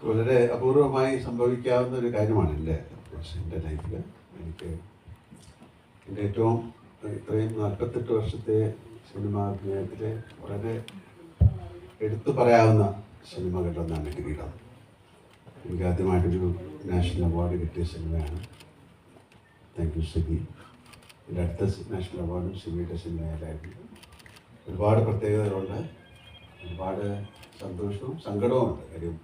വളരെ അപൂർവമായി സംഭവിക്കാവുന്ന ഒരു കാര്യമാണ് എൻ്റെ ലൈഫിൽ. എൻ്റെ ഏറ്റവും ഇത്രയും 48 വർഷത്തെ സിനിമാ അഭിനയത്തിൽ വളരെ എടുത്തു പറയാവുന്ന സിനിമകളിലൊന്നാണ് കിരീടം. എനിക്ക് ആദ്യമായിട്ടൊരു നാഷണൽ അവാർഡ് കിട്ടിയ സിനിമയാണ്. Thank you Sibi. എൻ്റെ അടുത്ത നാഷണൽ അവാർഡും സിബിയുടെ സിനിമയിലായിരുന്നു. ഒരുപാട് പ്രത്യേകതകളുണ്ട്, ഒരുപാട് സന്തോഷവും സങ്കടവും ഉണ്ട്. കാര്യം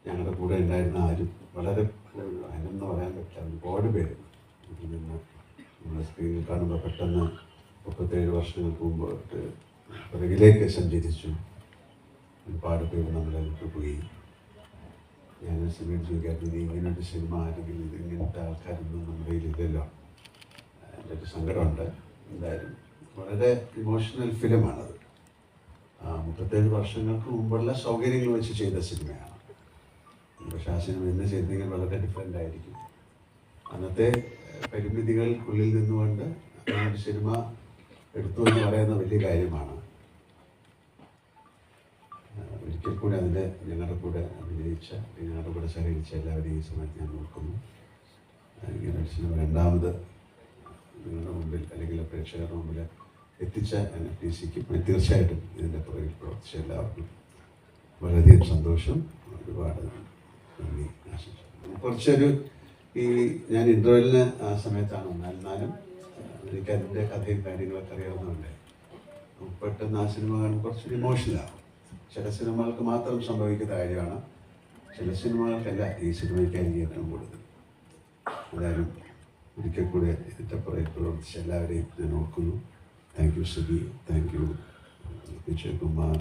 ഞങ്ങളുടെ കൂടെ ഉണ്ടായിരുന്ന ആരും വളരെ അതിനെന്ന് പറയാൻ പറ്റില്ല, ഒരുപാട് പേര് ഇതിൽ നിന്ന് നമ്മുടെ സ്ക്രീനിൽ കാണുമ്പോൾ പെട്ടെന്ന് 37 വർഷങ്ങൾക്ക് മുമ്പ് പിറകിലേക്ക് സഞ്ചരിച്ചു. ഒരുപാട് പേര് നമ്മളെ വിട്ടുപോയി. ഞാൻ സിനിമയിൽ ചോദിക്കാത്തത് ഇങ്ങനൊരു സിനിമ ആണെങ്കിൽ ഇങ്ങനത്തെ ആൾക്കാരൊന്നും നമ്മുടെ കയ്യിലില്ലല്ലോ. എൻ്റെ ഒരു സങ്കടമുണ്ട്. എന്തായാലും വളരെ ഇമോഷണൽ ഫിലിമാണത്. 37 വർഷങ്ങൾക്ക് മുമ്പുള്ള സൗകര്യങ്ങൾ വെച്ച് ചെയ്ത സിനിമയാണ്. പക്ഷേ ആ സിനിമ ഇന്ന് ചെയ്തെങ്കിൽ വളരെ ഡിഫറെൻ്റ് ആയിരിക്കും. അന്നത്തെ പരിമിതികൾക്കുള്ളിൽ നിന്നുകൊണ്ട് ഒരു സിനിമ എടുത്തു എന്ന് പറയുന്ന വലിയ കാര്യമാണ്. ഒരിക്കൽ കൂടെ അതിൻ്റെ ഞങ്ങളുടെ കൂടെ അഭിനയിച്ച, ഞങ്ങളുടെ കൂടെ സഹകരിച്ച എല്ലാവരെയും ഈ സമയത്ത് ഞാൻ നോക്കുന്നു. ഇങ്ങനെ ഒരു സിനിമ രണ്ടാമത് നിങ്ങളുടെ മുമ്പിൽ അല്ലെങ്കിൽ പ്രേക്ഷകരുടെ മുമ്പിൽ എത്തിച്ച NFDCക്കും തീർച്ചയായിട്ടും ഇതിൻ്റെ പുറകിൽ പ്രവർത്തിച്ച എല്ലാവർക്കും വളരെയധികം സന്തോഷം. ഒരുപാട് നന്ദി ആശംസിക്കുന്നു. കുറച്ചൊരു ഞാൻ ഇൻ്റർവെല്ലിന് ആ സമയത്താണ് എന്നാലും എനിക്ക് അതിൻ്റെ കഥയും കാര്യങ്ങളൊക്കെ അറിയാവുന്നതുകൊണ്ട് പെട്ടെന്ന് ആ സിനിമ കാണുമ്പോൾ കുറച്ചൊരു ഇമോഷണലാകും. ചില സിനിമകൾക്ക് മാത്രം സംഭവിക്കുന്ന കാര്യമാണ്, ചില സിനിമകൾക്കല്ല ഈ സിനിമയ്ക്കായിരിക്കും ഏറ്റവും കൂടുതൽ. എന്തായാലും ഒരിക്കൽ കൂടെ ഇതിൻ്റെ പുറകിൽ പ്രവർത്തിച്ച എല്ലാവരെയും ഞാൻ ഓർക്കുന്നു. Thank you Sibi, thank you Vijayakumar.